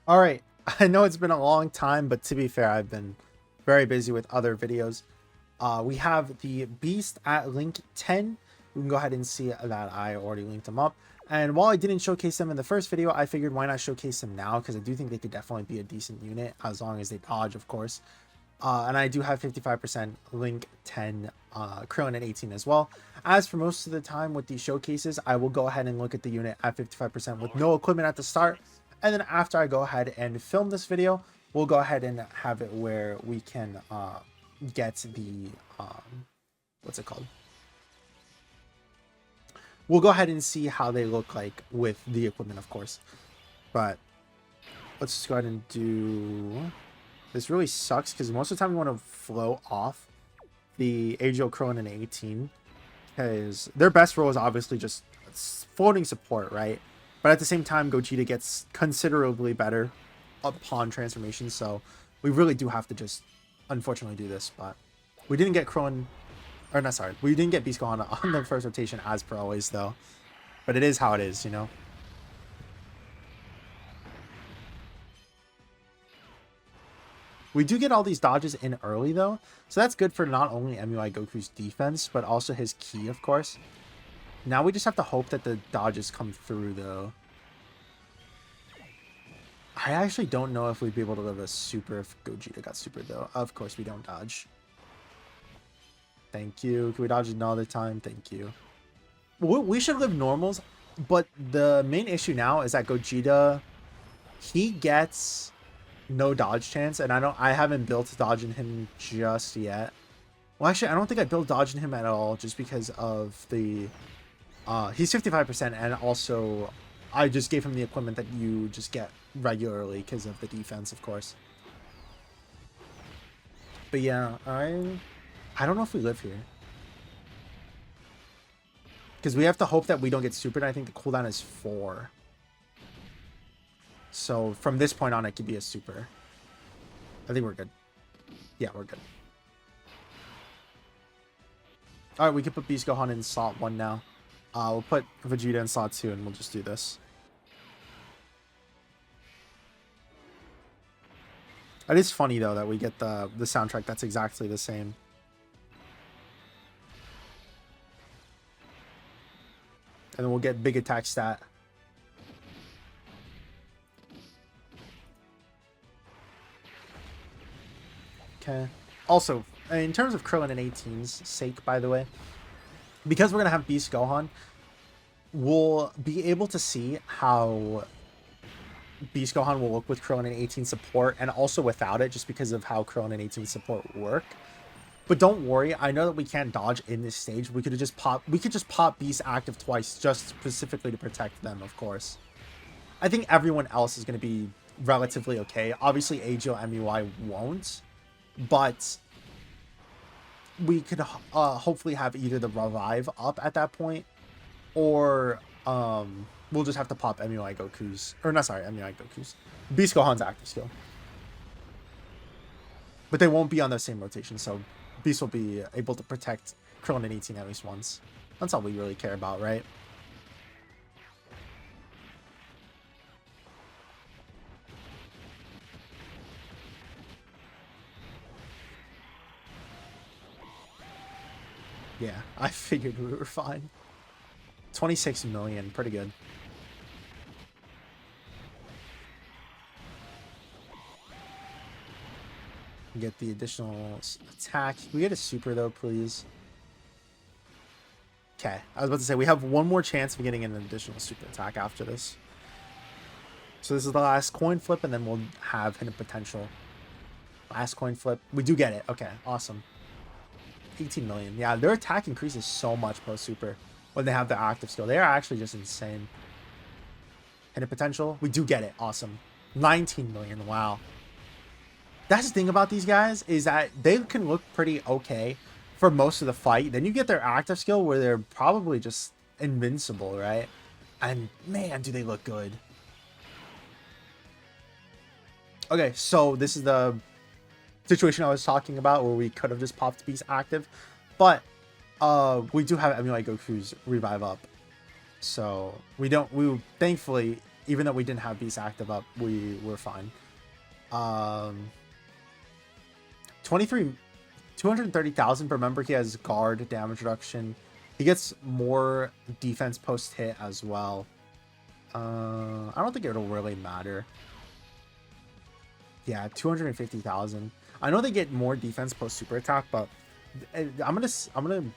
All right, I know it's been a long time, but to be fair, I've been very busy with other videos. We have the Beast at link 10. We can go ahead and see that I already linked them up. And while I didn't showcase them in the first video, I figured why not showcase them now, because I do think they could definitely be a decent unit, as long as they dodge, of course. And I do have 55% link 10, Krillin at 18 as well. As for most of the time with these showcases, I will go ahead and look at the unit at 55% with no equipment at the start. And then after I go ahead and film this video, we'll go ahead and have it where we can get the, what's it called? We'll go ahead and see how they look like with the equipment, of course. But let's just go ahead and do... This really sucks because most of the time we want to flow off the AGL Krillin and 18 because their best role is obviously just floating support, right? But at the same time, Gogeta gets considerably better upon transformation, so we really do have to just unfortunately do this. But we didn't get Krillin, or not, sorry, we didn't get Beast Gohan on the first rotation as per always, though. But it is how it is, you know? We do get all these dodges in early, though, so that's good for not only MUI Goku's defense, but also his ki, of course. Now we just have to hope that the dodges come through, though. I actually don't know if we'd be able to live a super if Gogeta got super, though. Of course, we don't dodge. Thank you. Can we dodge another time? Thank you. We should live normals, but the main issue now is that Gogeta, he gets... no dodge chance, and I haven't built dodging him just yet. Well, actually, I don't think I built dodging him at all, just because of the he's 55%, and also I just gave him the equipment that you just get regularly because of the defense, of course. But yeah, I don't know if we live here, because we have to hope that we don't get supered. I think the cooldown is 4. So from this point on, it could be a super. I think we're good. Yeah, we're good. All right, we can put Beast Gohan in slot 1 now. We'll put Vegeta in slot 2, and we'll just do this. It is funny, though, that we get the soundtrack that's exactly the same. And then we'll get big attack stat. Okay. Also, in terms of Krillin and 18's sake, by the way, because we're going to have Beast Gohan, we'll be able to see how Beast Gohan will look with Krillin and 18 support, and also without it, just because of how Krillin and 18 support work. But don't worry, I know that we can't dodge in this stage. We could just pop Beast active twice, just specifically to protect them, of course. I think everyone else is going to be relatively okay. Obviously, AGL MUI won't. But we could hopefully have either the revive up at that point, or we'll just have to pop MUI Goku's, or not, sorry, MUI Goku's, Beast Gohan's active skill. But they won't be on the same rotation, so Beast will be able to protect Krillin and 18 at least once. That's all we really care about, right? Yeah, I figured we were fine. 26 million, pretty good. Get the additional attack. Can we get a super, though, please? Okay, I was about to say, we have one more chance of getting an additional super attack after this. So this is the last coin flip, and then we'll have hidden potential. Last coin flip. We do get it. Okay, awesome. 18 million. Yeah, their attack increases so much post super when they have the active skill. They are actually just insane. Hidden potential. We do get it. Awesome. 19 million. Wow. That's the thing about these guys, is that they can look pretty okay for most of the fight. Then you get their active skill where they're probably just invincible, right? And man, do they look good. Okay, so this is the situation I was talking about where we could have just popped Beast active, but we do have MUI Goku's revive up, so we thankfully Even though we didn't have Beast active up, we were fine. 23, 230,000. Remember, he has guard damage reduction. He gets more defense post hit as well. I don't think it'll really matter. Yeah, 250,000. I know they get more defense post super attack, but I'm gonna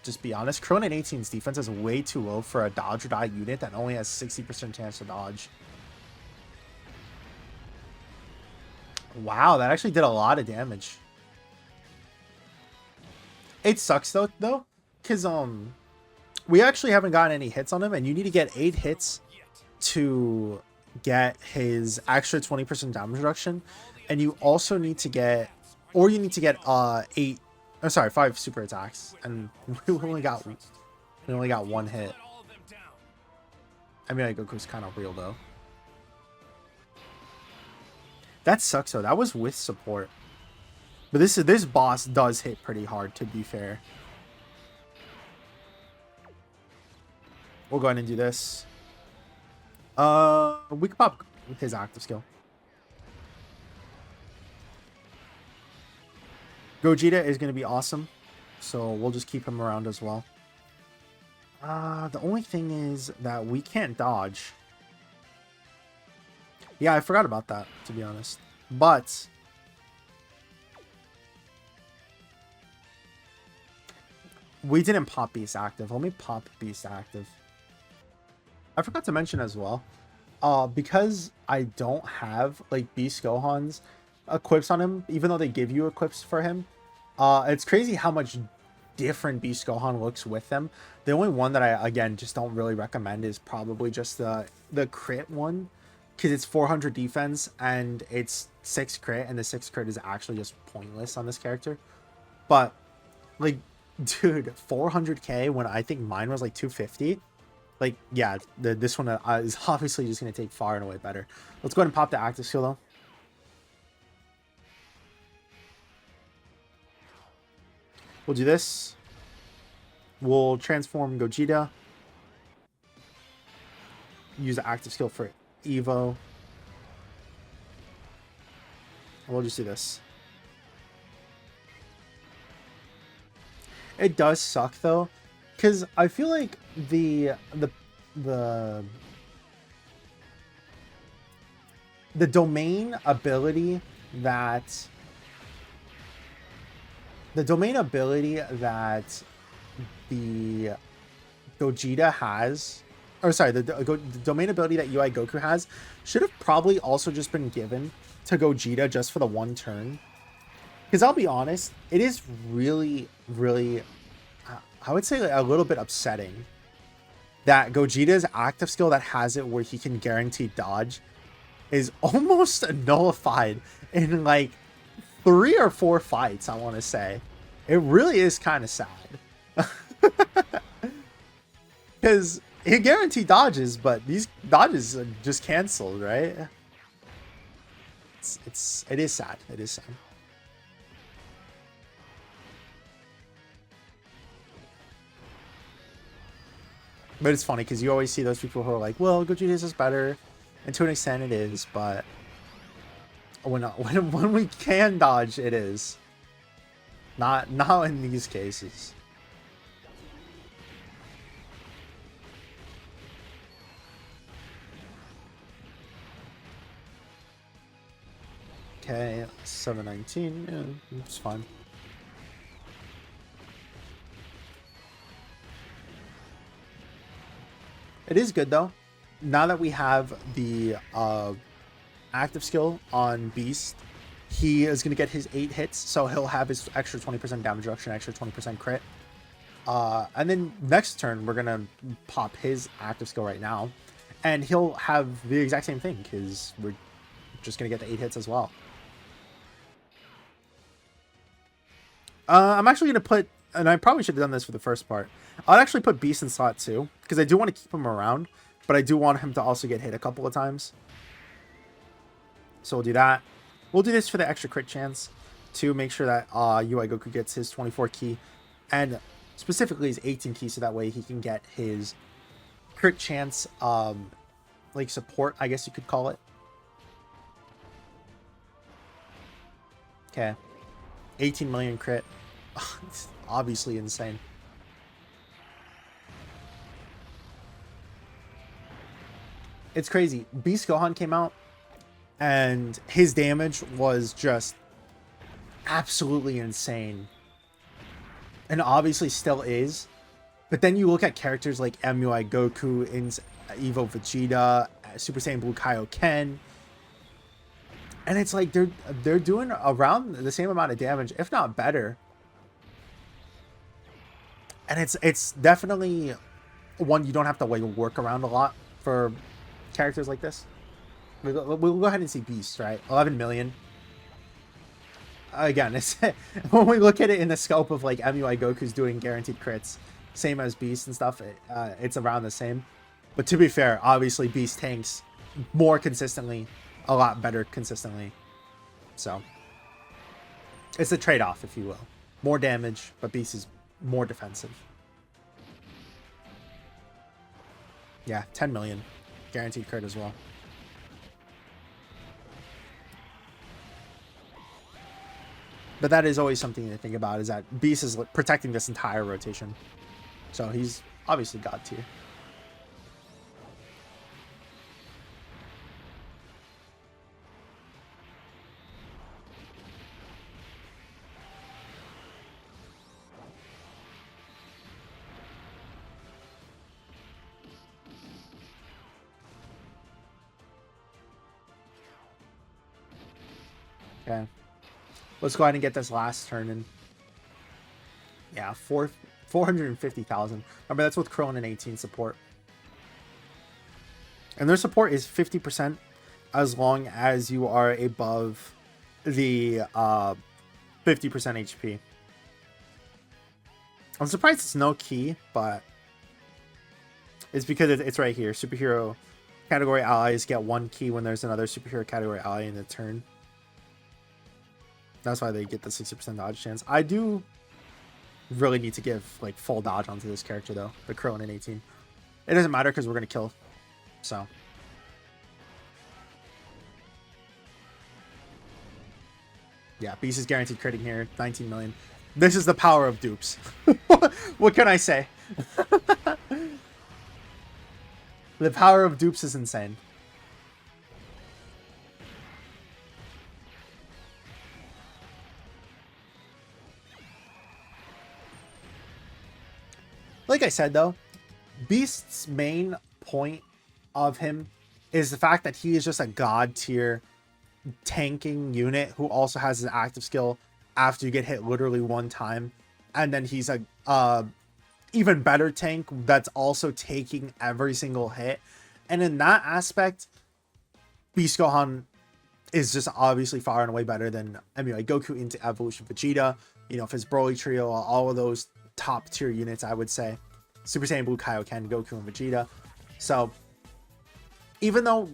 just be honest. Krillin 18's defense is way too low for a dodge or die unit that only has 60% chance to dodge. Wow, that actually did a lot of damage. It sucks though, because we actually haven't gotten any hits on him, and you need to get 8 hits to get his extra 20% damage reduction, and you also need to get, or you need to get 5 super attacks, and we only got 1 hit. I mean, Goku's kind of real though. That sucks though. That was with support. But this boss does hit pretty hard, to be fair. We'll go ahead and do this. We could pop with his active skill. Gogeta is going to be awesome, so we'll just keep him around as well. The only thing is that we can't dodge. Yeah, I forgot about that, to be honest. But we didn't pop Beast active. Let me pop Beast active. I forgot to mention as well, because I don't have like Beast Gohan's equips on him, even though they give you equips for him. It's crazy how much different Beast Gohan looks with them. The only one that I, again, just don't really recommend is probably just the crit one, because it's 400 defense and it's 6 crit, and the 6 crit is actually just pointless on this character. But like, dude, 400k when I think mine was like 250. Like, yeah, this one is obviously just going to take far and away better. Let's go ahead and pop the active skill though. We'll do this. We'll transform Gogeta. Use the active skill for Evo. And we'll just do this. It does suck though, because I feel like the domain ability that the Gogeta has, or sorry, the domain ability that UI Goku has should have probably also just been given to Gogeta just for the one turn. Because I'll be honest, it is really, really, I would say a little bit upsetting that Gogeta's active skill that has it where he can guarantee dodge is almost nullified in like 3 or 4 fights, I want to say. It really is kind of sad. Because he guaranteed dodges, but these dodges are just canceled, right? It is sad. It is sad. But it's funny because you always see those people who are like, well, Gogeta's is better. And to an extent it is, but when we can dodge, it is. Not in these cases. Okay, 719. Yeah, it's fine. It is good though. Now that we have the active skill on Beast, he is going to get his 8 hits, so he'll have his extra 20% damage reduction, extra 20% crit. And then next turn, we're going to pop his active skill right now, and he'll have the exact same thing, because we're just going to get the 8 hits as well. I'm actually going to put, and I probably should have done this for the first part, I'd actually put Beast in slot 2, because I do want to keep him around, but I do want him to also get hit a couple of times. So we'll do that. We'll do this for the extra crit chance to make sure that UI Goku gets his 24 key and specifically his 18 key, so that way he can get his crit chance like support, I guess you could call it. Okay. 18 million crit. It's obviously insane. It's crazy. Beast Gohan came out, and his damage was just absolutely insane. And obviously still is. But then you look at characters like MUI Goku, Evo Vegeta, Super Saiyan Blue Kaioken, and it's like they're doing around the same amount of damage, if not better. And it's definitely one you don't have to like work around a lot for characters like this. We'll go ahead and see Beast, right? 11 million. Again, it's when we look at it in the scope of like MUI Goku's doing guaranteed crits, same as Beast and stuff, it's around the same. But to be fair, obviously Beast tanks more consistently, a lot better consistently. So it's a trade-off, if you will. More damage, but Beast is more defensive. Yeah, 10 million. Guaranteed crit as well. But that is always something to think about, is that Beast is protecting this entire rotation. So he's obviously God tier. Okay. Let's go ahead and get this last turn in. Yeah, 450,000. Remember, that's with Krillin and 18 support. And their support is 50% as long as you are above the 50% HP. I'm surprised it's no key, but it's because it's right here. Superhero category allies get 1 key when there's another superhero category ally in the turn. That's why they get the 60% dodge chance. I do really need to give like full dodge onto this character though, the Krillin in 18. It doesn't matter because we're gonna kill. So yeah, Beast is guaranteed critting here, 19 million. This is the power of dupes. What can I say? The power of dupes is insane. Like I said, though, Beast's main point of him is the fact that he is just a god tier tanking unit who also has an active skill after you get hit literally 1 time. And then he's a even better tank that's also taking every single hit. And in that aspect, Beast Gohan is just obviously far and away better than MUI Goku into Evolution Vegeta, you know, his Broly trio, all of those top tier units, I would say. Super Saiyan Blue Kaioken, Goku, and Vegeta. So even though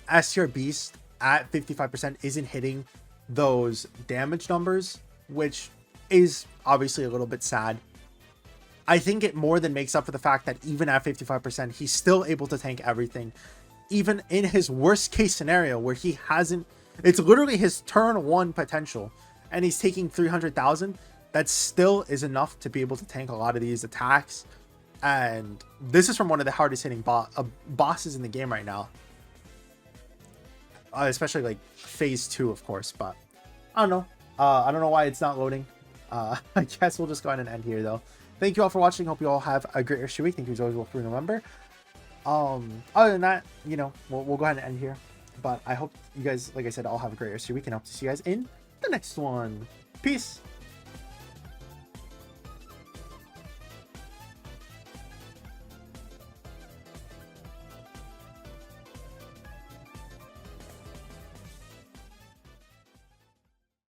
S tier Beast at 55% isn't hitting those damage numbers, which is obviously a little bit sad, I think it more than makes up for the fact that even at 55%, he's still able to tank everything. Even in his worst case scenario where he hasn't, it's literally his turn 1 potential and he's taking 300,000. That still is enough to be able to tank a lot of these attacks. And this is from one of the hardest hitting bosses in the game right now. Especially like phase 2, of course, but I don't know. I don't know why it's not loading. I guess we'll just go ahead and end here though. Thank you all for watching. Hope you all have a great rest of your week. Thank you as always for remember. Other than that, you know, we'll go ahead and end here. But I hope you guys, like I said, all have a great rest of your week and I hope to see you guys in the next one. Peace.